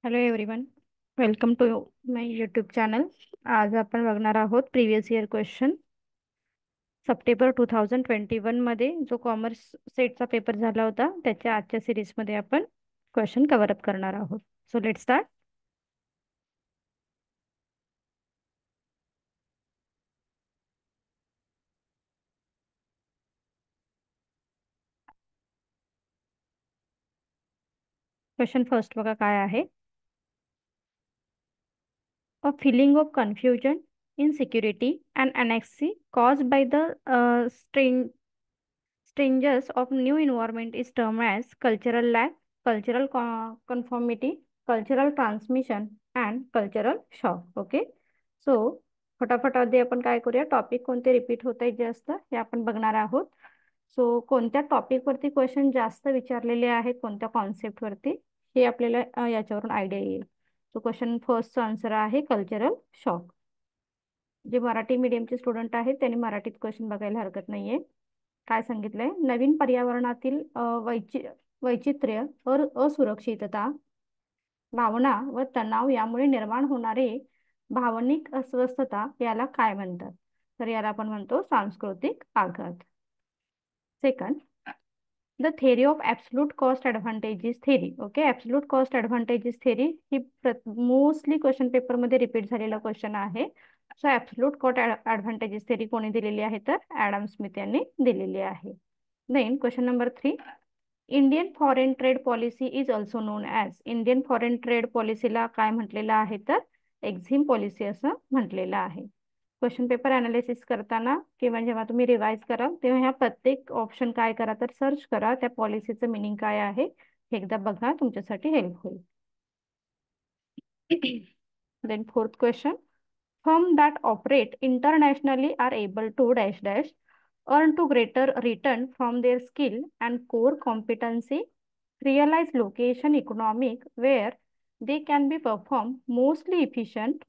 Hello everyone. Welcome to my YouTube channel. आज आपण बघणार आहोत प्रिवियस इयर क्वेश्चन. सप्टेंबर 2021 मध्ये जो कॉमर्स सेटचा पेपर झाला होता त्याच्या आजच्या सिरीजमध्ये आपण क्वेश्चन कव्हर अप करणार आहोत. So let start. Question first बघा काय आहे. A feeling of confusion, insecurity and anxiety caused by the strangers of new environment is termed as cultural lag, cultural conformity, cultural transmission and cultural shock. Okay. So फटाफट आधी आपण काय करूया, topic कोणते repeat होत आहे जास्त हे आपण बघणार आहोत. सो कोणत्या टॉपिक वरती क्वेश्चन जास्त विचारलेले आहेत, कोणत्या कॉन्सेप्ट वरती, हे आपल्याला याच्यावरून आयडिया येईल. सो क्वेश्चन फर्स्टचा आन्सर आहे कल्चरल शॉक. जे मराठी मीडियमचे स्टुडंट आहेत त्यांनी मराठीत क्वेश्चन बघायला हरकत नाहीये. काय सांगितलंय, नवीन पर्यावरणातील वैचित्र्य, असुरक्षितता, भावना व तणाव यामुळे निर्माण होणारे भावनिक अस्वस्थता याला काय म्हणतात? तर याला आपण म्हणतो सांस्कृतिक आघात. Second, the theory of absolute cost advantages theory. Okay, absolute cost advantages theory ही मोस्टली क्वेश्चन पेपर मध्ये रिपीट झालेला क्वेश्चन आहे. So absolute cost advantages theory कोणी दिलेली आहे, तर ऍडम स्मिथ यांनी दिलेली आहे. Then question number 3, Indian foreign trade policy is also known as. Indian foreign trade पॉलिसीला काय म्हटलेलं आहे, तर एक्झिम पॉलिसी असं म्हटलेलं आहे. क्वेश्चन पेपर अनालिसिस करताना किंवा जेव्हा तुम्ही रिवाइज कराल तेव्हा ह्या प्रत्येक ऑप्शन काय करा, तर सर्च करा त्या पॉलिसीचं मिनिंग काय आहे हे एकदा बघा, तुमच्यासाठी हेल्प होईल. Then fourth question, firms that operate internationally are able to dash dash earn to greater return from their skill and core competency, realize location economic where they can be performed mostly efficient,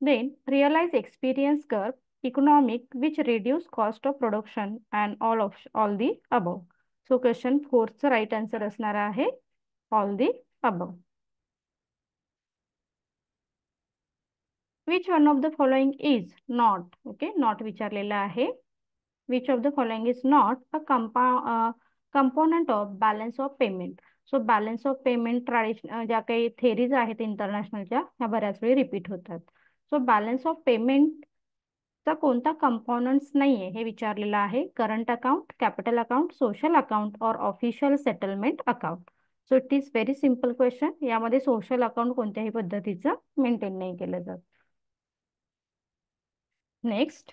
then realize experience curve economic which reduce cost of production and all the above. So question 4 चा right answer असणार आहे all the above. Which one of the following is not, okay, not विचारलेला आहे. Which of the following is not a component of balance of payment. So balance of payment traditional ज्या काही theories आहेत इंटरनॅशनलच्या ह्या बऱ्याच वेळी रिपीट होतात. So balance of पेमेंटचा कोणता कंपोनंट्स नाहीये हे विचारलेलं आहे. Current account, capital account, social account और official settlement account. So it is very simple question. यामध्ये सोशल अकाउंट कोणत्याही पद्धतीचं मेंटेन नाही केलं जात. Next,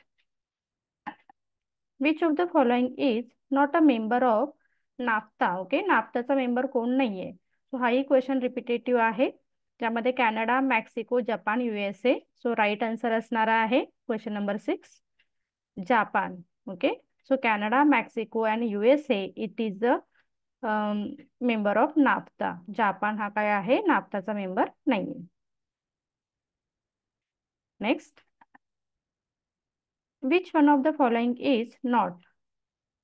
which of the following is not a member of NAFTA. Okay, नाफ्ताचा मेंबर कोण नाहीये. सो हाही क्वेश्चन रिपिटेटिव्ह आहे. ज्यामध्ये Canada, Mexico, Japan, USA. So right answer असणार आहे question number 6 Japan. Okay, so Canada, Mexico and USA it is the member of NAFTA. Japan हा काय आहे, नाफ्ताचा मेंबर नाहीये. Next, which one of the following is not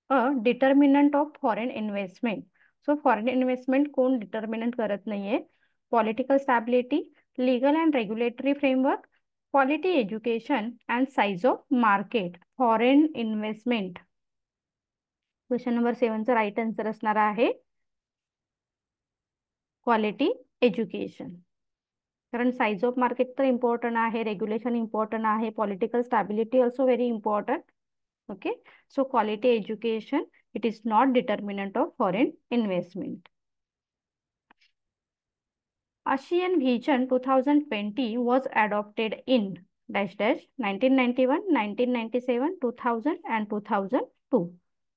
a determinant of foreign investment. So foreign investment कोण determinant करत नाहीये. Political stability, legal and regulatory framework, quality education and size of market. Foreign investment question number 7चा right answer असणार आहे quality education. कारण size of market तर important आहे, regulation important आहे, political stability also very important. Okay, so quality education, it is not determinant of foreign investment. ASEAN Vision 2020 was adopted in dash dash 1991, 1997, 2000 and 2002.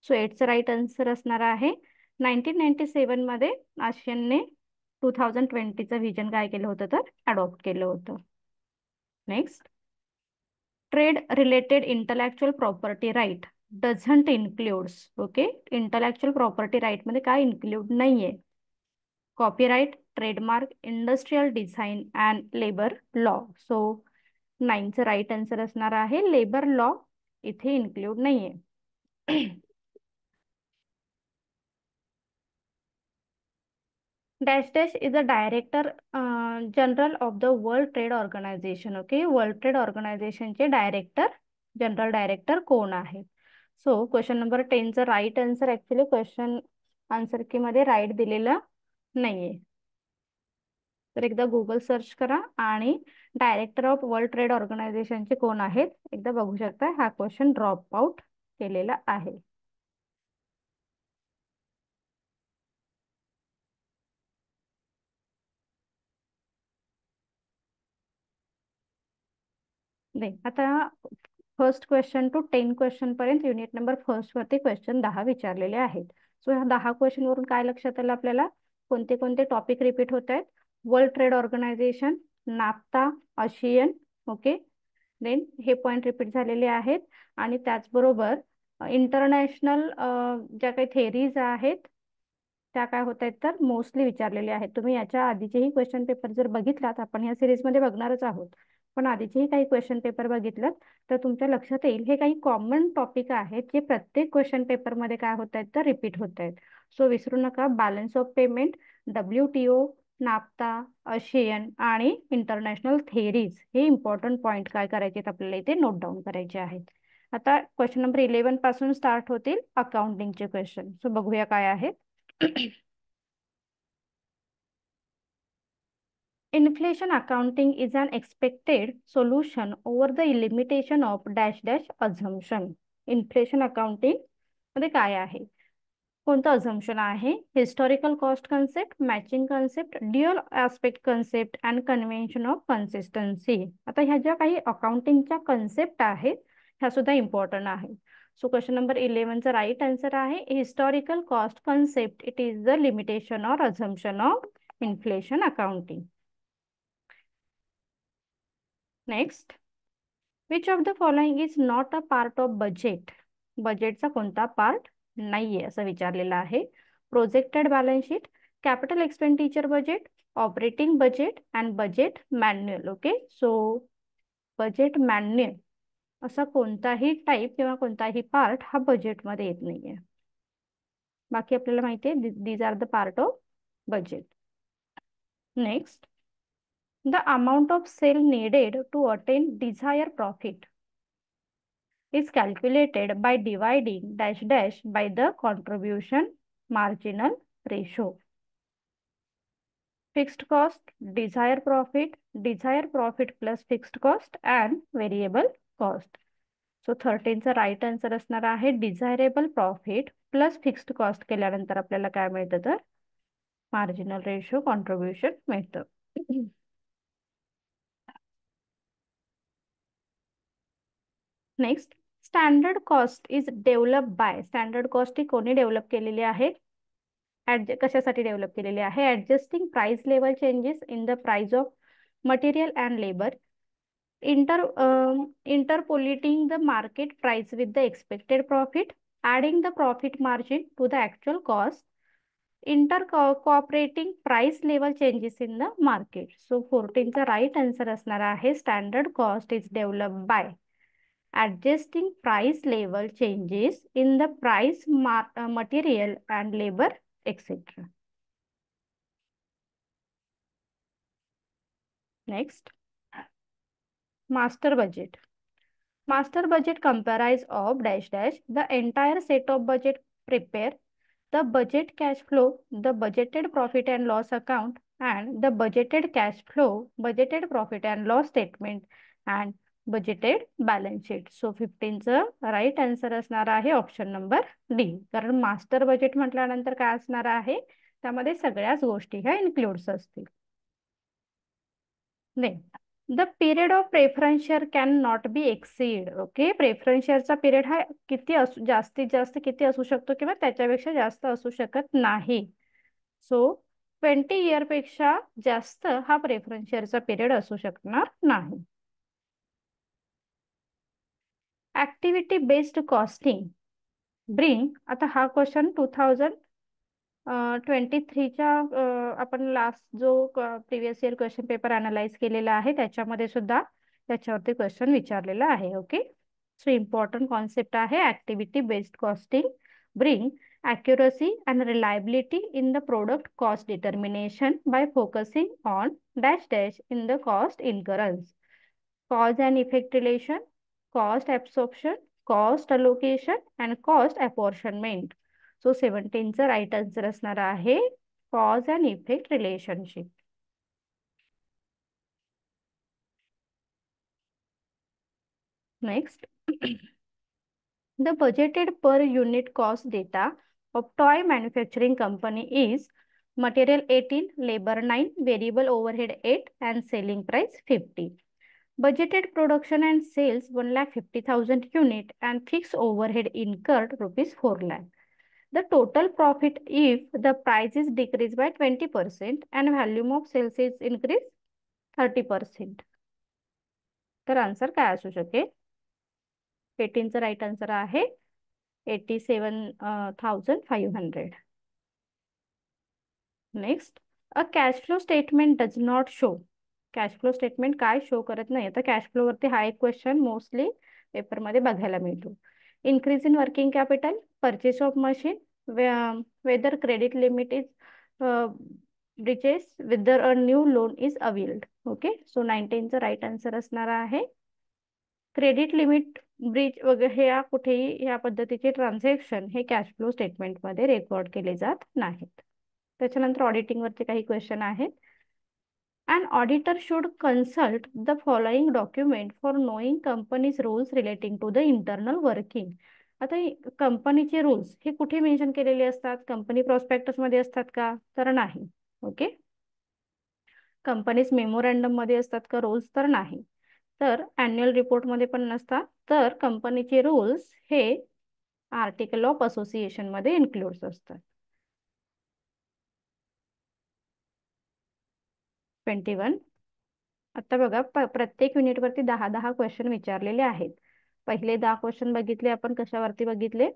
So it's right answer असणार आहे 1997 मध्ये आशियानने 2020चं vision काय केलं होतं, तर adopt केलं होतं. Next, trade related intellectual property right doesn't includes. Okay, intellectual property right मध्ये काय इन्क्लूड नाहीये. Copyright, trademark, industrial design and labour law. So 9चं राईट आन्सर असणार आहे लेबर लॉ इथे इन्क्लूड नाहीये. Dash dash is a director general of the world trade organization. Okay, world trade ऑर्गनायझेशनचे director, general director कोण आहेत? So question number 10चं right answer, actually question answer key मध्ये right दिलेलं नाहीये. तर एकदा गुगल सर्च करा आणि डायरेक्टर ऑफ वर्ल्ड ट्रेड ऑर्गनायझेशनचे कोण आहेत एकदा बघू शकता. हा क्वेश्चन ड्रॉप आउट केलेला आहे. नाही, आता फर्स्ट क्वेश्चन टू 10 क्वेश्चन पर्यंत युनिट नंबर फर्स्ट वरती क्वेश्चन 10 विचारलेले आहेत. सो ह्या 10 क्वेश्चन वरून काय लक्षात आलं आपल्याला, कोणते कोणते टॉपिक रिपीट होत आहेत? World trade organisation, naphtha, Asian. Okay, then हे पॉइंट रिपीट झालेले आहेत. आणि त्याचबरोबर इंटरनॅशनल ज्या काही थेरीज आहेत त्या काय होत आहेत तर मोस्टली विचारलेले आहेत. तुम्ही याच्या आधीचेही क्वेश्चन पेपर जर बघितलात, आपण या सिरीजमध्ये बघणारच आहोत, पण आधीचेही काही क्वेश्चन पेपर बघितलं तर तुमच्या लक्षात येईल हे काही कॉमन टॉपिक आहेत जे प्रत्येक क्वेश्चन पेपरमध्ये काय होत आहेत तर रिपीट होत आहेत. सो विसरू नका, balance of payment, WTO, NAFTA, ASEAN आणि इंटरनॅशनल थेरीज हे इम्पॉर्टंट पॉईंट काय करायचे आहेत आपल्याला इथे नोट डाऊन करायचे आहेत. आता क्वेश्चन नंबर 11 पासून स्टार्ट होतील अकाउंटिंगचे क्वेश्चन. सो बघूया काय आहेत. Inflation accounting is an expected solution over the limitation of dash dash assumption. Inflation accounting मध्ये काय आहे, कोणतं अझम्पशन आहे? Historical cost concept, matching concept, dual aspect concept and convention of consistency. आता ह्या ज्या काही अकाउंटिंगच्या कन्सेप्ट आहेत ह्या सुद्धा इम्पॉर्टंट आहेत. सो क्वेश्चन नंबर 11चा राईट आन्सर आहे historical cost concept. It is the limitation or assumption of inflation accounting. Next, which of the following is not a part of budget? बजेटचा कोणता पार्ट नाहीये असं विचारलेलं आहे. Projected balance sheet, capital expenditure budget, operating budget and budget manual. Okay, so budget manual असा कोणताही type किंवा कोणताही पार्ट हा बजेटमध्ये येत नाहीये. बाकी आपल्याला माहिती आहे these are the part of budget. Next, the amount of sale needed to attain desired profit is calculated by dividing dash dash by the contribution marginal ratio. Fixed cost, desired profit plus fixed cost and variable cost. So 13चा right answer असणार आहे desirable profit plus fixed cost केल्यानंतर आपल्याला काय मिळतं तर marginal ratio contribution मिळतं. Next, standard cost is develop by. Standard cost ही कोणी डेव्हलप केलेली आहे? कशासाठी डेव्हलप केलेली आहे? Adjusting price level changes in the price of material and labour, interpolating the market price with the expected profit, adding the profit margin to the actual cost, intercooperating price level changes in the market. So 14चा right answer असणार आहे standard cost is develop by adjusting price level changes in the price, material and labor, etc. Next, master budget. Master budget comprise of dash dash the entire set of budget prepare, the budget cash flow, the budgeted profit and loss account, and the budgeted cash flow, budgeted profit and loss statement, and budgeted balance sheet. So 15चं right answer असणार आहे option number D. कारण master budget म्हटल्यानंतर काय असणार आहे त्यामध्ये सगळ्याच गोष्टी ह्या इन्क्लुड्स असतील. नाही, the period of preference share can not be exceed. Okay, preference शेअरचा पिरियड हा किती जास्तीत जास्त किती असू शकतो किंवा त्याच्यापेक्षा जास्त असू शकत नाही. सो 20 इयर पेक्षा जास्त हा प्रेफरन्स शेअरचा पिरियड असू शकणार नाही. Activity based costing bring. आता हा क्वेश्चन 2023च्या आपण लास्ट जो previous year question paper analyse केलेला आहे त्याच्यामध्ये सुद्धा त्याच्यावरती क्वेश्चन विचारलेला आहे. ओके, सो इम्पॉर्टंट कॉन्सेप्ट आहे activity based costing bring accuracy and reliability in the product cost determination by focusing on dash dash in the cost incurrence, cause and effect relation, cost absorption, cost allocation and cost apportionment. So 17 चा right answer असणार आहे cause and effect relationship. Next, the budgeted per unit cost data of toy manufacturing company is material 18, labor 9, variable overhead 8 and selling price 50. Budgeted production and sales 1,50,000 unit and fixed overhead incurred rupees 4 lakh. The total profit if the price is decreased by 20% and volume of sales is increased 30%. तर answer काय असू शकेल? 18 चा right answer आहे 87,500. Next, a cash flow statement does not show. Cash flow statement काय show करत नाही. आता कॅश फ्लो वरती हा एक क्वेश्चन मोस्टली पेपरमध्ये बघायला मिळतो. Increase in working capital, purchase of machine, whether credit limit is breaches, whether a new loan is availed. Okay, so 19 चा राईट आन्सर असणार आहे क्रेडिट लिमिट ब्रीच वगैरे हे या कुठेही या पद्धतीचे ट्रान्झॅक्शन हे कॅश फ्लो स्टेटमेंटमध्ये रेकॉर्ड केले जात नाहीत. त्याच्यानंतर ऑडिटिंग वरती काही क्वेश्चन आहेत. An auditor should consult the following document for knowing company's rules relating to the internal working. आता कंपनीचे रूल्स हे कुठे मेन्शन केलेले असतात? कंपनी प्रॉस्पेक्टस मध्ये असतात का? तर नाही. ओके, कंपनीज मेमोरँडम मध्ये असतात का रूल्स? तर नाही. तर अॅन्युअल रिपोर्ट मध्ये पण नसतात. तर कंपनीचे रूल्स हे आर्टिकल ऑफ असोसिएशन मध्ये इन्क्लूड्स असतात. 21. आता बघा प्रत्येक युनिटवरती 10-10 क्वेश्चन विचारलेले आहेत. पहिले 10 क्वेश्चन बघितले आपण कशावरती बघितले?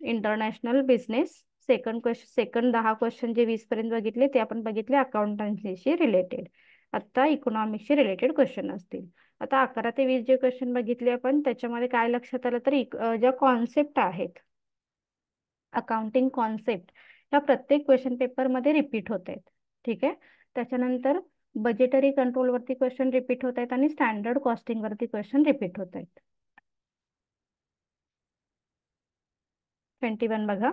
International business. सेकंड 10 क्वेश्चन जे 20 पर्यंत बघितले ते आपण बघितले अकाउंटन्सीशी रिलेटेड. आता इकॉनॉमिक्सशी रिलेटेड क्वेश्चन असतील. आता 11 ते 20 जे क्वेश्चन बघितले आपण त्याच्यामध्ये काय लक्षात आलं तर ज्या कॉन्सेप्ट आहेत अकाउंटिंग कॉन्सेप्ट ह्या प्रत्येक क्वेश्चन पेपरमध्ये रिपीट होत आहेत. ठीक आहे, त्याच्यानंतर बजेटरी कंट्रोल वरती क्वेश्चन रिपीट होत आहेत आणि स्टँडर्ड कॉस्टिंग वरती क्वेश्चन रिपीट होत आहेत. 21 बघा.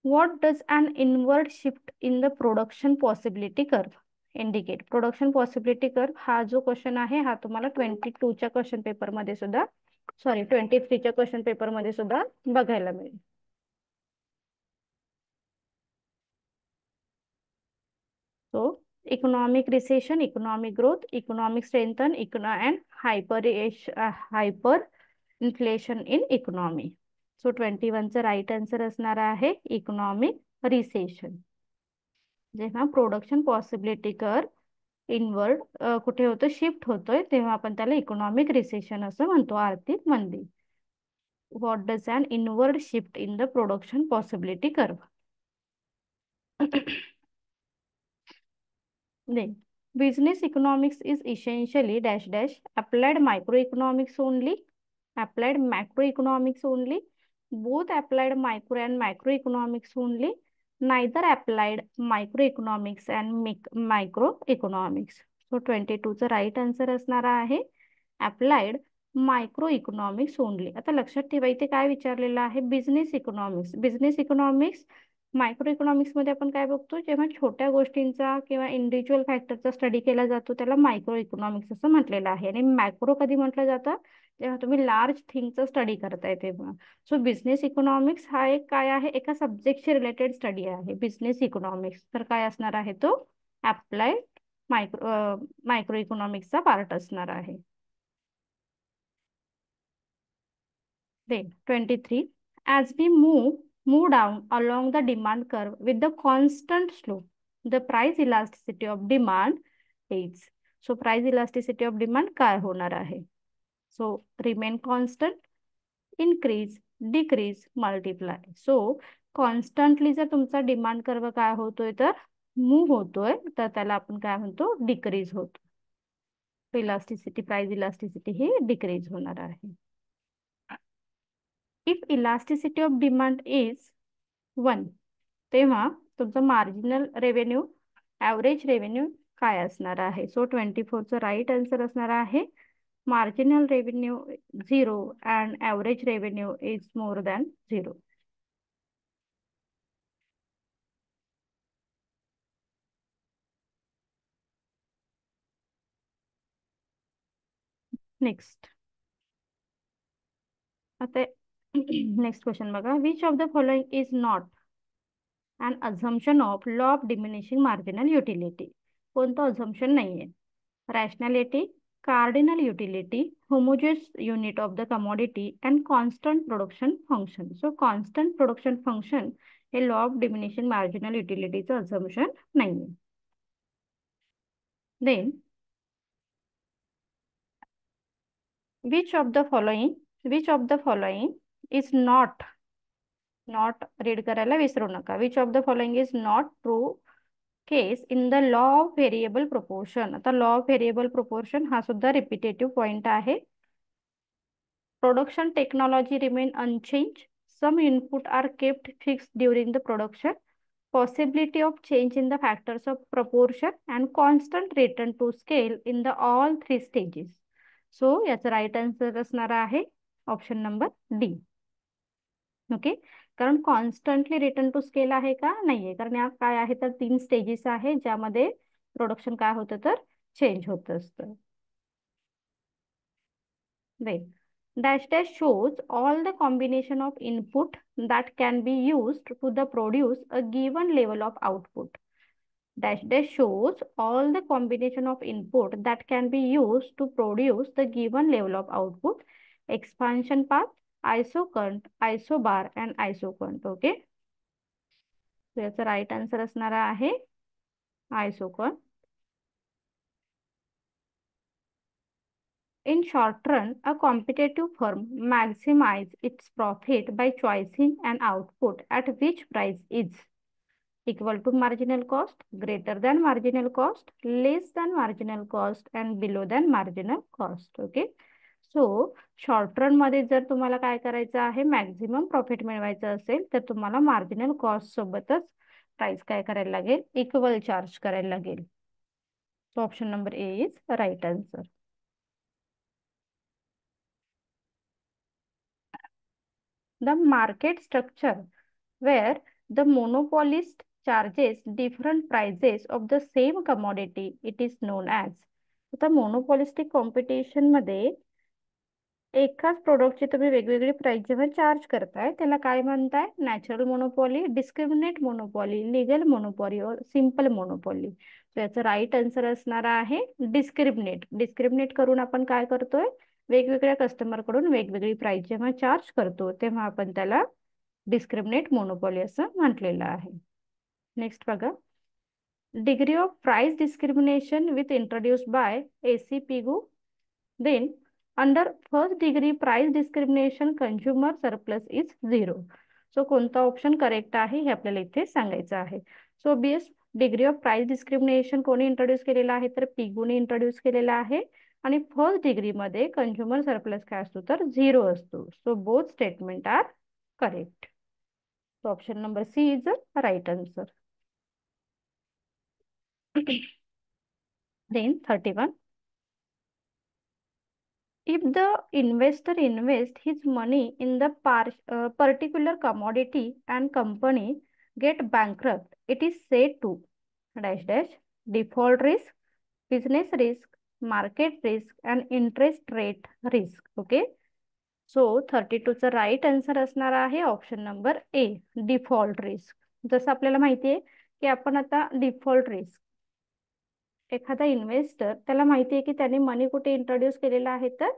What does an inward shift in the production possibility curve indicate. Production possibility curve हा जो क्वेश्चन आहे हा तुम्हाला 22च्या क्वेश्चन पेपरमध्ये सुद्धा 23च्या क्वेश्चन पेपरमध्ये सुद्धा बघायला मिळेल. So, economic recession, economic growth, economic strengthen, and hyper inflation in economy. So 21 चा राईट आन्सर असणार आहे इकॉनॉमिक रिसेशन. जेव्हा प्रोडक्शन पॉसिबिलिटी कर इनवर्ड कुठे होतं शिफ्ट होतोय तेव्हा आपण त्याला इकॉनॉमिक रिसेशन असं म्हणतो, आर्थिक मंदी. What does an inward shift in the production possibility curve. Then, business economics is essentially dash dash applied microeconomics only, applied macroeconomics only, both applied micro and microeconomics only, neither applied microeconomics and microeconomics. So 22 चा right answer असणार आहे applied micro economics only. आता लक्षात ठेवा इथे काय विचारलेलं आहे? Business economics. Business economics micro economics मध्ये आपण काय बघतो? जेव्हा छोट्या गोष्टींचा किंवा इंडिव्हिज्युअल फॅक्टरचा स्टडी केला जातो त्याला मायक्रो इकॉनॉमिक्स असं म्हटलेलं आहे. आणि मॅक्रो कधी म्हटलं जातं? जेव्हा तुम्ही लार्ज थिंगचा स्टडी करताय तेव्हा. सो बिझनेस इकॉनॉमिक्स हा एक काय आहे? एका सब्जेक्टशी रिलेटेड स्टडी आहे बिझनेस इकॉनॉमिक्स. तर काय असणार आहे तो? अप्लाइड मायक्रो इकॉनॉमिक्सचा पार्ट असणार आहे. Then 23. As we move down along the demand curve with the constant slope, the price elasticity of demand is. So price elasticity of demand काय होणार आहे? So remain constant, increase, decrease, multiply. So constantly जर तुमचा demand curve काय होतोय तर move होतोय तर त्याला आपण काय म्हणतो? डिक्रीज होतो. इलास्टिसिटी प्राइस इलास्टिसिटी ही डिक्रीज होणार आहे. If elasticity of demand is 1, तेव्हा तुमचं मार्जिनल रेव्हेन्यू, ॲव्हरेज रेव्हेन्यू काय असणार आहे? सो 24चं राईट आन्सर असणार आहे marginal revenue 0 and average revenue is more than 0. Next, आता नेक्स्ट क्वेश्चन बघा. Which of the following is not and assumption of law of diminishing marginal utility? कोणतं assumption नाही आहे? Rationality, cardinal utility, homogeneous unit of the commodity, and constant production function. So constant production function हे law of diminishing marginal utility चं assumption नाही आहे. Then which of the following is not read करायला विसरू नका. which of the following is not true case in the law of variable proportion? आता law of variable proportion हा सुद्धा repetitive point आहे. Production technology remain unchanged. Some input are kept fixed during the production. Possibility of change in the factors of proportion and constant return to scale in the all three stages. So याचा right answer असणार आहे option number D. Okay, कारण constantly return to scale आहे का? नाहीये, कारण या काय आहे तर 3 स्टेजेस आहे ज्यामध्ये प्रोडक्शन काय होतं तर चेंज होत असतं. Then dash dash shows all the combination of input that can be used to the produce a given level of output. Dash dash shows all the combination of input that can be used to produce the given level of output. Expansion path, isocurrent, isobar and isocurrent. Okay, so याचा right answer असणार आहे isocurrent. In short run, a competitive firm maximize its profit by choosing an output at which price is equal to marginal cost, greater than marginal cost, less than marginal cost and below than marginal cost. Okay. So short run मध्ये जर तुम्हाला काय करायचं आहे, maximum profit मिळवायचं असेल तर तुम्हाला मार्जिनल कॉस्ट सोबतच प्राइस काय करायला लागेल, इक्वल चार्ज करायला लागेल. So option number A is right answer. The market structure where the monopolist charges different prices of the same commodity, it is known as. आता मोनोपॉलिस्टिक कॉम्पिटिशन मध्ये एकाच प्रोडक्टची तुम्ही वेगवेगळी प्राइस जेव्हा चार्ज करताय त्याला काय म्हणताय? Natural monopoly, discriminate monopoly, legal monopoly और सिंपल मोनोपॉली. तर याचा राईट आन्सर असणार आहे डिस्क्रिमिनेट. डिस्क्रिमिनेट करून आपण काय करतोय, वेगवेगळ्या कस्टमर कडून वेगवेगळी प्राइस जेव्हा चार्ज करतो तेव्हा आपण त्याला डिस्क्रिमिनेट मोनोपॉली असं म्हटलेलं आहे. नेक्स्ट बघा. Degree of price discrimination with introduced by AC Pigou. Then under first degree price discrimination consumer surplus is 0. So कोणता ऑप्शन करेक्ट आहे हे आपल्याला इथे सांगायचं आहे. So best degree of price discrimination कोणी इंट्रोड्यूस केलेला आहे तर पिगूने इंट्रोड्यूस केलेला आहे. आणि फर्स्ट डिग्री मध्ये कंझ्युमर सरप्लस काय असतो तर 0 असतो. So both statement are correct. So option number C is right answer. Then 31. If the investor invests his money in the particular commodity and company get bankrupt, it is said to dash dash default risk, business risk, market risk and interest rate risk. Okay. So 32चा right answer असणार आहे option number A, default risk. जसं आपल्याला माहिती आहे की आपण आता डिफॉल्ट रिस्क, एखादा इन्व्हेस्टर त्याला माहिती आहे की त्याने मनी कुठे इंट्रोड्यूस केलेला आहे तर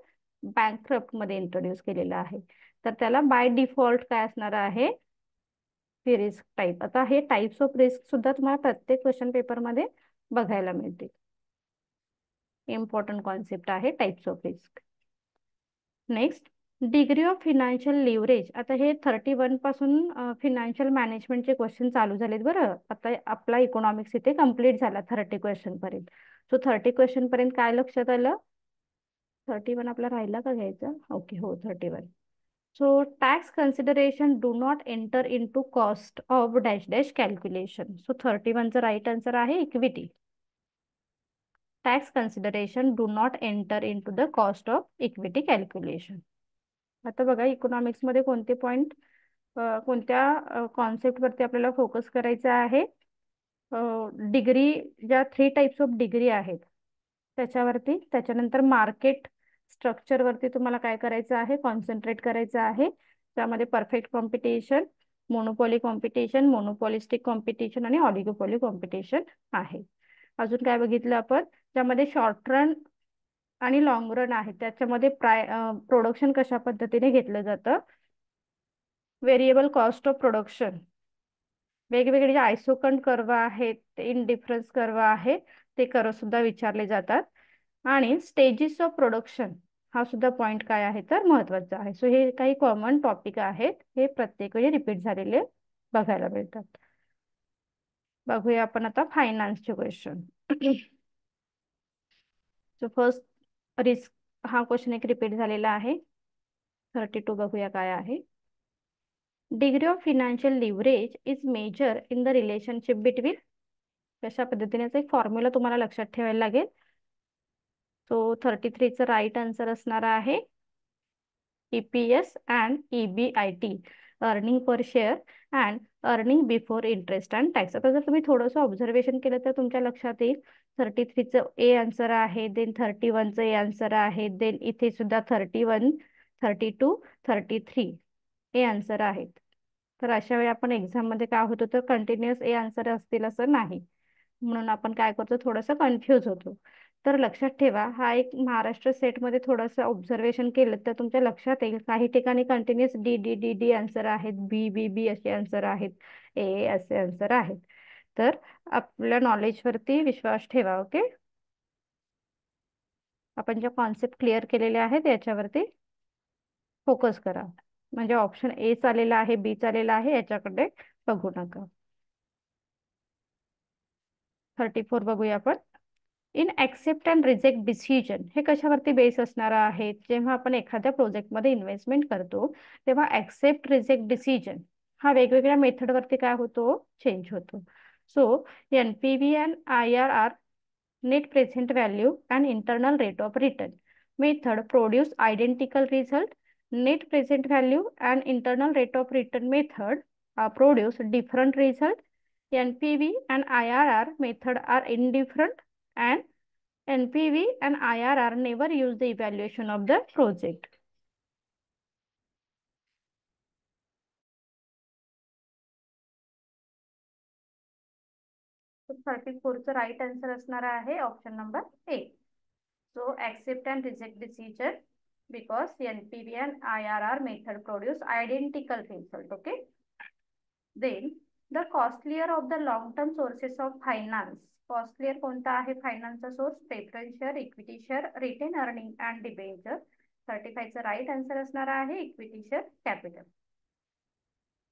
बँकक्रप्ट मध्ये इंट्रोड्यूस केलेला आहे, तर त्याला बाय डिफॉल्ट काय असणार आहे, रिस्क टाईप. आता हे टाइप्स ऑफ रिस्क सुद्धा तुम्हाला प्रत्येक क्वेश्चन पेपर मध्ये बघायला मिळते. इम्पॉर्टंट कॉन्सेप्ट आहे types of risk. Next, degree of financial leverage. आता हे 31 पासून फिनान्शियल मॅनेजमेंटचे क्वेश्चन चालू झालेत बरं. आता आपला इकॉनॉमिक्स इथे कम्प्लीट झाला 30 क्वेश्चन पर्यंत. सो 30 क्वेश्चन पर्यंत काय लक्षात आलं, 31 आपला राहिला का घ्यायचा? ओके, हो 31. So tax consideration do not enter into cost of dash dash calculation. So 31 चा right answer आहे equity. Tax consideration do not enter into the cost of equity calculation. आता बघा इकॉनॉमिक्स मध्ये कोणते पॉइंट कोणत्या कॉन्सेप्ट वरती आपल्याला फोकस करायचा आहे. डिग्री ज्या 3 टाइप्स ऑफ डिग्री आहेत त्याच्यावरती, त्याच्यानंतर मार्केट स्ट्रक्चर वरती तुम्हाला काय करायचं आहे, कॉन्सन्ट्रेट करायचं आहे. त्यामध्ये perfect competition, monopoly competition, monopolistic competition आणि ऑलिगोपॉली कॉम्पिटिशन आहे. अजून काय बघितलं आपण, त्यामध्ये शॉर्ट रन आणि लॉंग रन आहे. त्याच्यामध्ये प्रोडक्शन कशा पद्धतीने घेतलं जातं, व्हेरिएबल कॉस्ट ऑफ प्रोडक्शन, वेगवेगळे जे आयसोकंट कर्व आहेत, ते इंडिफरन्स कर्व आहे, ते कर्व सुद्धा विचारले जातात. आणि स्टेजेस ऑफ प्रोडक्शन हा सुद्धा पॉइंट काय आहे तर महत्वाचा आहे. सो हे काही कॉमन टॉपिक आहेत, हे प्रत्येक वेळी रिपीट झालेले बघायला मिळतात. बघूया आपण आता फायनान्सचे क्वेश्चन. सो फर्स्ट रिस्क हा क्वेश्चन एक रिपीट झालेला आहे. 32 बघूया काय आहे. Degree of financial leverage is measure in the relationship between, कशा पद्धतीने एक फॉर्म्युला तुम्हाला लक्षात ठेवायला लागेल. सो 33 चा राईट आन्सर असणार आहे EPS and EBIT, earning per share and earning before interest and tax. आता जर तुम्ही थोडंसं ऑब्झर्वेशन केलं तर तुमच्या लक्षात येईल 33चं ए आन्सर आहे, देन 31चं ए आन्सर आहे, देन इथे सुद्धा 31, 32, 33 ए आन्सर आहेत. तर अशा वेळी आपण एक्झाममध्ये काय होतो तर कंटिन्युअस ए आन्सर असतील असं नाही, म्हणून आपण काय करतो थोडंसं कन्फ्यूज होतो. तर लक्षात ठेवा, हा एक महाराष्ट्र सेटमध्ये थोडंसं ऑब्झर्वेशन केलं तर तुमच्या लक्षात येईल काही ठिकाणी continuous D D D D answer आहेत, बी बी बी असे आन्सर आहेत, ए असे आन्सर आहेत. तर आपल्या नॉलेजवरती विश्वास ठेवा. ओके, आपण ज्या कॉन्सेप्ट क्लिअर केलेले आहेत याच्यावरती फोकस करा. म्हणजे ऑप्शन ए चालेला आहे, बी चालेला आहे, याच्याकडे बघू नका. 34 बघूया आपण. In accept and reject decision हे कशावरती बेस असणार आहे. जेव्हा आपण एखाद्या प्रोजेक्टमध्ये इन्व्हेस्टमेंट करतो तेव्हा ऍक्सेप्ट रिजेक्ट डिसिजन हा वेगवेगळ्या मेथडवरती काय होतो, चेंज होतो. So NPV and IRR, net present value and internal rate of return method produce identical result. Net present value and internal rate of return method produce different result. NPV and IRR method are indifferent, and NPV and IRR never use the evaluation of the project. So 34 चा right answer असणार आहे option number A. So accept and reject decision because NPV and IRR method produce identical result. Okay. Then the costlier of the long term sources of finance. Costlier कोणता आहे फायनान्सचा source, preference share, equity share, retain earning and debenture. 35 चा right answer असणार आहे equity share capital,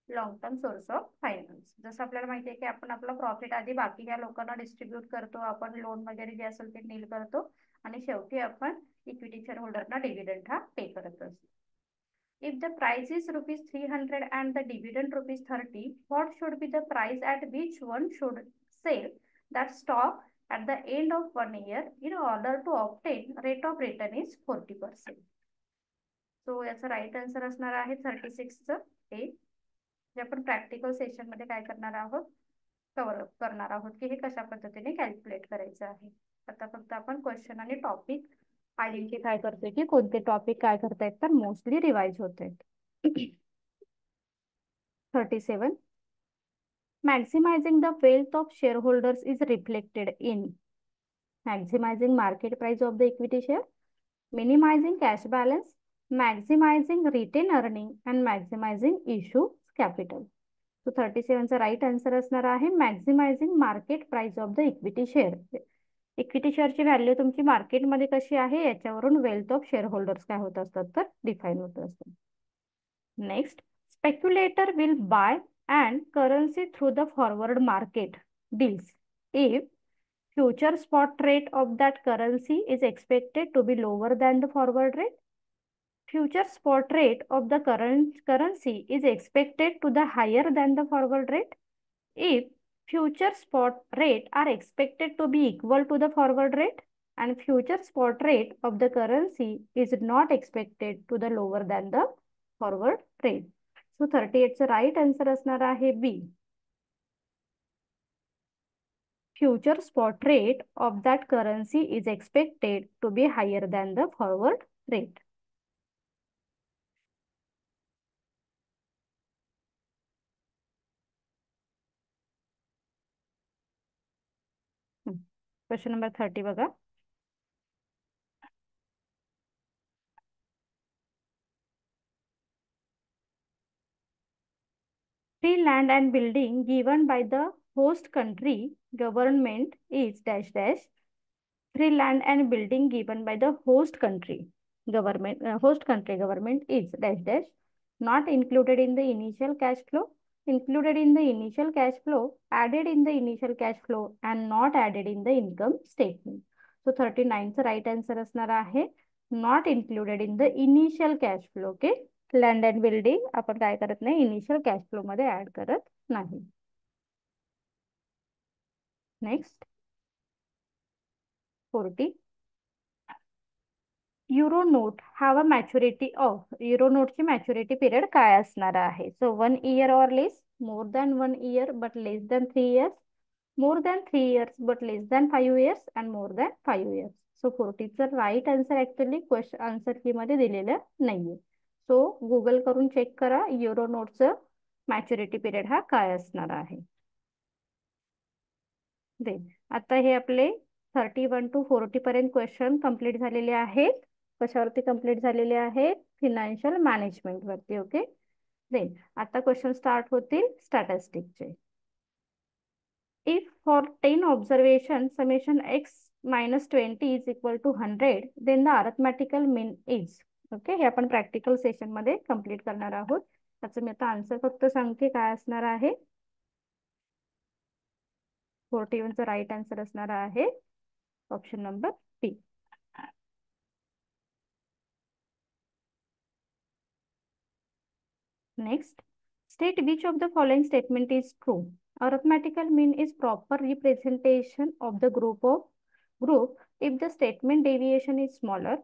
long term source of finance. जसं आपल्याला माहिती आहे की आपण आपलं प्रॉफिट आधी बाकी या लोकांना डिस्ट्रीब्यूट करतो, आपण लोन वगैरे जे असेल ते नील करतो आणि शेवटी आपण इक्विटी शेअर होल्डरना डिव्हिडंड हा पे करत असतो. If the price is rupees 300 and the dividend rupees 30, what should be the price at which one should sell that stock at the end of 1 year in order to obtain rate of return is 40%? So याचा right answer असणार आहे 36चं ए. जे आपण practical session मध्ये काय करणार आहोत, cover up करणार आहोत की हे कशा पद्धतीने कॅल्क्युलेट करायचं आहे. आता फक्त आपण क्वेश्चन आणि टॉपिक आयडेंटिफाय करतोय की कोणते टॉपिक काय करतायत तर मोस्टली रिवाइज होत आहेत. 37 maximizing the wealth of shareholders is reflected in maximizing market price of the equity share, minimizing cash balance, maximizing retained earning and maximizing issue capital. So 37 चा right answer असणार आहे maximising market price of the equity share. Equity शेअरची value तुमची मार्केटमध्ये कशी आहे याच्यावरून wealth of share holders काय होत असतात तर डिफाईन होत असतात. Next, speculator will buy and currency through the forward market deals if future spot rate of that currency is expected to be lower than the forward rate. future spot rate of the current currency is expected to the higher than the forward rate if future spot rate are expected to be equal to the forward rate and future spot rate of the currency is not expected to the lower than the forward rate. So 38 चा right answer असणार आहे बी. Future spot rate of that currency is expected to be higher than the forward rate. Question number 30 बघा. Free land and building given by the host country government is dash dash. Free land and building given by the host country government is dash dash not included in the initial cash flow, included in the initial cash flow, added in the initial cash flow and not added in the income statement. So 39 चा right answer असणार आहे not included in the initial cash flow. Okay, land and building आपण काय करत नाही, initial cash flow मध्ये add करत नाही. Next 40. Euro note have a maturity of, euro नोटची मॅच्युरिटी पिरियड काय असणार आहे. So 1 year or less, more than 1 year but less than 3 years, more than 3 years but less than 5 years and more than 5 years. So 40चं right answer actually question answer key मध्ये दिलेलं नाहीये. So Google करून check करा euro नोटचं maturity period हा काय असणार आहे. दे आता हे आपले 31 to 40 पर्यंत क्वेश्चन कंप्लीट झालेले आहेत. कशावरती कंप्लीट झालेले आहेत, फिनान्शियल मॅनेजमेंट वरती. ओके, देन आता क्वेश्चन स्टार्ट होतील स्टॅटिस्टिकचे. If for 10 observation summation x minus 20 is equal to 100, then the arithmetical mean is. Okay, हे आपण प्रॅक्टिकल सेशन मध्ये कंप्लीट करणार आहोत. त्याचं मी आता आन्सर फक्त सांगते काय असणार आहे. 41 चा राईट आन्सर असणार आहे option number B. Next, state which of the following statement is true. Arithmetical mean is proper representation of the group if the statement deviation is smaller.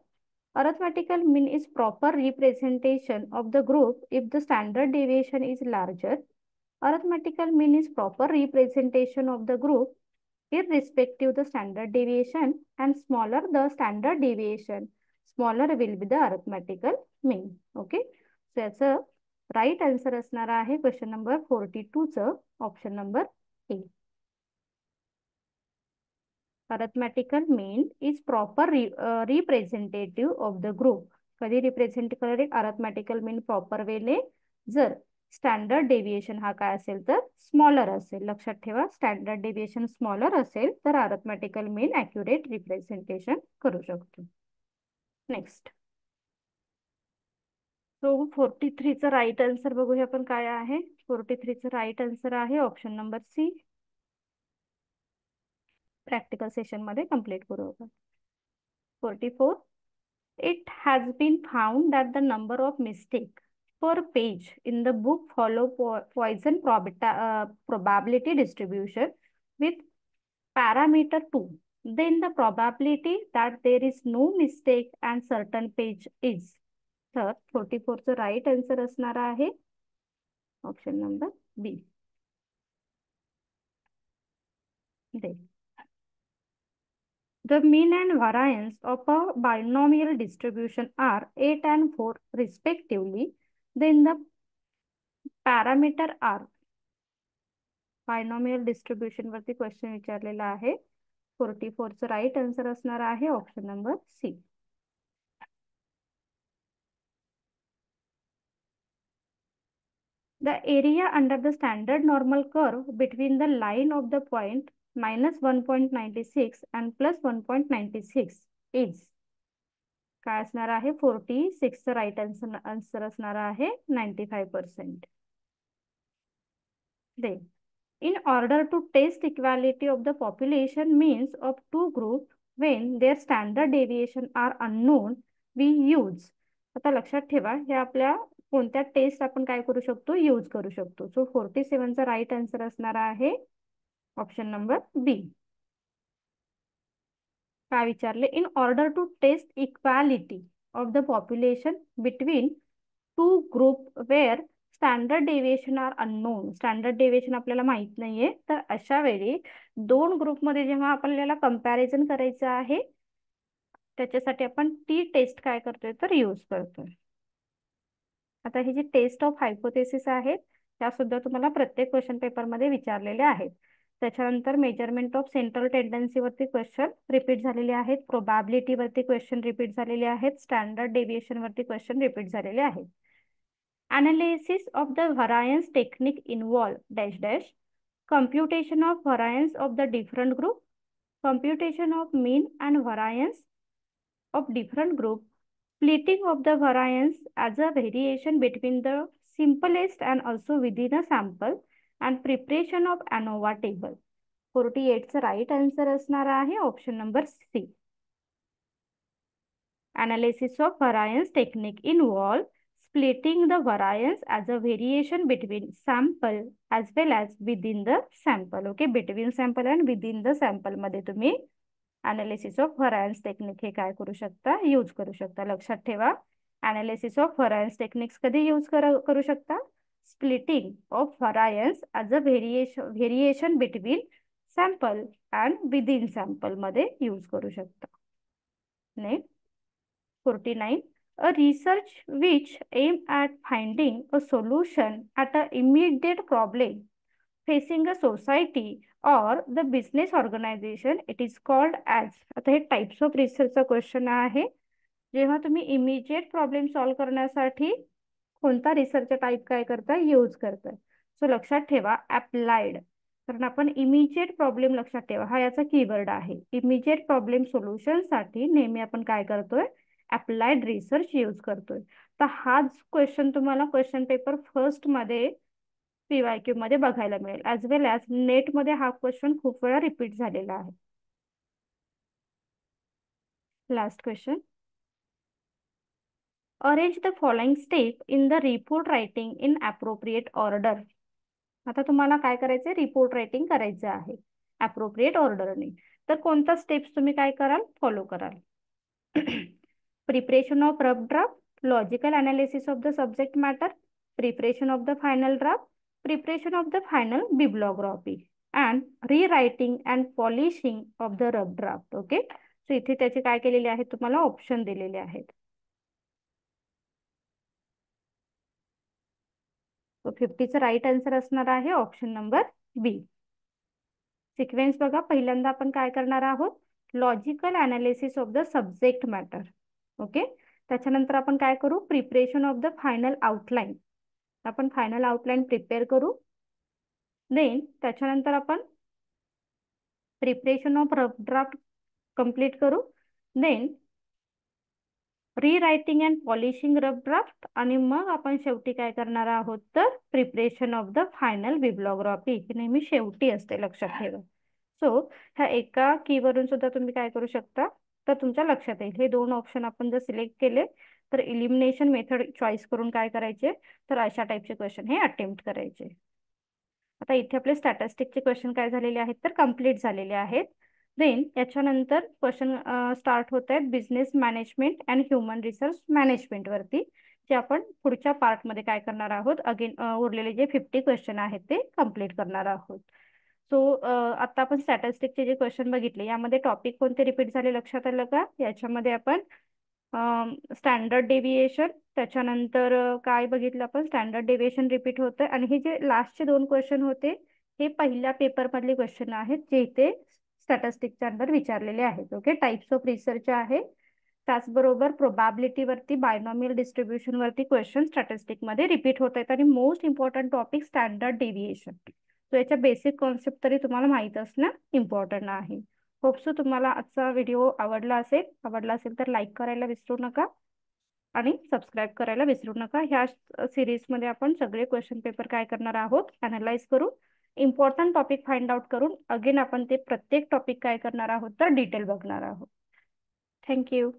Arithmetical mean is proper representation of the group if the standard deviation is larger. Arithmetical mean is proper representation of the group irrespective the standard deviation, and smaller the standard deviation, smaller will be the arithmetical mean. Okay, so याचं right answer असणार आहे question number 42 चं option number A. Arithmetical mean is proper representative of the group. कधी represent करेल arithmetical मीन proper वेने जर standard deviation हा काय असेल तर स्मॉलर असेल. लक्षात ठेवा, स्टँडर्ड डेव्हिएशन स्मॉलर असेल तर अरिथमॅटिकल मीन ॲक्युरेट रिप्रेझेंटेशन करू शकतो. नेक्स्ट, सो 43 चा राईट आन्सर बघूया आपण काय आहे. 43 चा राईट आन्सर आहे option number C. Practical session मध्ये कंप्लीट करू आपण. 44. It has been found that the number of mistake per page in the book follow Poisson probability distribution with parameter 2. Then the probability that there is no mistake and certain page is. तर 44 चं right answer असणार आहे option number B. The mean and variance of a binomial distribution are 8 and 4 respectively. Then the parameter are. Binomial distribution वरती question विचारलेला आहे. 44 चं right answer असणार आहे option number C. The area under the standard normal curve between the line of the point minus 1.96 and plus 1.96 is. काय असणार आहे 46 चं राईट आन्सर असणार आहे 95%. Then, in order to test equality of the population means of two groups when their standard deviation are unknown, we use आता लक्षात ठेवा, हे आपल्या कोणत्या टेस्ट आपण काय करू शकतो, यूज करू शकतो. सो 47चा राईट आन्सर असणार आहे ऑप्शन नंबर बी. काय विचारले, in order to test equality of the population between two group where standard deviation are unknown. Standard deviation आपल्याला माहित नाहीये, तर अशा वेळी दोन ग्रुपमध्ये जेव्हा आपल्याला कंपॅरिझन करायचं आहे, त्याच्यासाठी आपण ती टेस्ट काय करतोय तर यूज करतोय. आता ही जी टेस्ट ऑफ हायपोथेसिस आहेत, त्या सुद्धा तुम्हाला प्रत्येक क्वेश्चन पेपरमध्ये विचारलेल्या आहेत. त्याच्यानंतर मेजरमेंट ऑफ सेंट्रल टेंडन्सी वरती क्वेश्चन रिपीट झालेले आहेत, प्रोबॅबिलिटी वरती क्वेश्चन रिपीट झालेले आहेत, स्टँडर्ड डेविएशन वरती क्वेश्चन रिपीट झालेले आहेत. Analysis of the variance technique involve dash dash computation of variance of the different group, computation of mean and variance of different group, splitting of the variance as a variation between the simplest and also within a sample, and preparation of ANOVA table. 48 चा right answer असणार आहे option number C. Analysis of variance technique involve splitting the variance as a variation between sample as well as within the sample. Okay, between sample and within the sample मध्ये तुम्ही analysis of व्हरायन्स technique हे काय करू शकता, use करू शकता. लक्षात ठेवा, अनालिसिस ऑफ व्हरायन्स टेक्निक्स कधी यूज करू शकता, splitting of variance as a variation between sample and within sample मध्ये यूज करू शकता. Next 49, a research which aim at finding a solution at an immediate problem facing a society or the business organization, it is called as. आता हे types of रिसर्चचा question आहे. जेव्हा तुम्ही immediate problem solve करण्यासाठी कोणता research type काय करता, use करताय. सो लक्षात ठेवा अप्लाइड, कारण आपण इमिजिएट प्रॉब्लेम, लक्षात ठेवा हा याचा कीवर्ड आहे. इमिजिएट प्रॉब्लेम सोल्युशन साठी नेहमी आपण काय करतोय, अप्लाइड रिसर्च यूज करतोय. तर हाच क्वेश्चन तुम्हाला क्वेश्चन पेपर फर्स्ट मध्ये पीवायक्यू मध्ये बघायला मिळेल, ऍज वेल ऍज नेट मध्ये हा क्वेश्चन खूप वेळा रिपीट झालेला आहे. Last question, arrange the following step in the report writing in appropriate order. आता तुम्हाला काय करायचंय, रिपोर्ट रायटिंग करायचं आहे अप्रोप्रिएट ऑर्डरने. तर कोणता स्टेप्स तुम्ही काय कराल, फॉलो कराल. Preparation of rough draft, logical analysis of the subject matter, preparation of the final draft, preparation of the final bibliography and rewriting and polishing of the rough draft. Okay, so इथे त्याचे काय केलेले आहेत, तुम्हाला option दिलेले आहेत. तो 50चा right answer असणार आहे ऑप्शन नंबर बी. सिक्वेन्स बघा, पहिल्यांदा आपण काय करणार आहोत, logical analysis of the subject matter. Okay, त्याच्यानंतर आपण काय करू, preparation of the final outline. आपण फायनल आउटलाईन प्रिपेअर करू. देन त्याच्यानंतर आपण preparation of rough draft complete करू. Then rewriting and polishing rough draft, आणि मग आपण शेवटी काय करणार आहोत, तर preparation of the final bibliography. ही नेहमी शेवटी असते, लक्षात ठेवा. सो ह्या एका कीवरून सुद्धा तुम्ही काय करू शकता, तर तुमच्या लक्षात येईल. हे दोन ऑप्शन आपण जर सिलेक्ट केले तर इलिमिनेशन मेथड चॉईस करून काय करायचे, तर अशा टाईपचे क्वेश्चन हे अटेम्प्ट करायचे. आता इथे आपले स्टॅटिस्टिकचे क्वेश्चन काय झालेले आहेत, तर कम्प्लीट झालेले आहेत. देन याच्यानंतर क्वेश्चन स्टार्ट होत आहेत business management and human resource management वरती, जे आपण पुढच्या पार्टमध्ये काय करणार आहोत, अगेन उरलेले जे 50 क्वेश्चन आहेत ते कम्प्लीट करणार आहोत. सो आता आपण स्टॅटिस्टिकचे जे क्वेश्चन बघितले, यामध्ये टॉपिक कोणते रिपीट झाले लक्षात आलं का. याच्यामध्ये आपण स्टँडर्ड डेविएशन, त्याच्यानंतर काय बघितलं आपण, स्टँडर्ड डेविएशन रिपीट होतं. आणि हे जे लास्टचे दोन क्वेश्चन होते, हे पहिल्या पेपर मधले क्वेश्चन आहेत, जे इथे स्टॅटिस्टिकच्या अंडर विचारलेले आहेत. ओके, टाइप्स ऑफ रिसर्च आहे. त्याचबरोबर प्रोबॅबिलिटी वरती, बायनॉमियल डिस्ट्रीब्युशन वरती क्वेश्चन स्टॅटिस्टिक मध्ये रिपीट होत आहेत. आणि most important topic standard deviation. So याच्या बेसिक कॉन्सेप्ट तरी तुम्हाला माहित असणं इम्पॉर्टंट आहे. होपसो तुम्हाला आजचा व्हिडिओ आवडला असेल तर लाईक करायला विसरू नका आणि सबस्क्राईब करायला विसरू नका. ह्या सिरीजमध्ये आपण सगळे क्वेश्चन पेपर काय करणार आहोत, अनालाइज करू, इम्पॉर्टंट टॉपिक फाइंड आउट करून अगेन आपण ते प्रत्येक टॉपिक काय करणार आहोत, तर डिटेल बघणार आहोत. थँक्यू.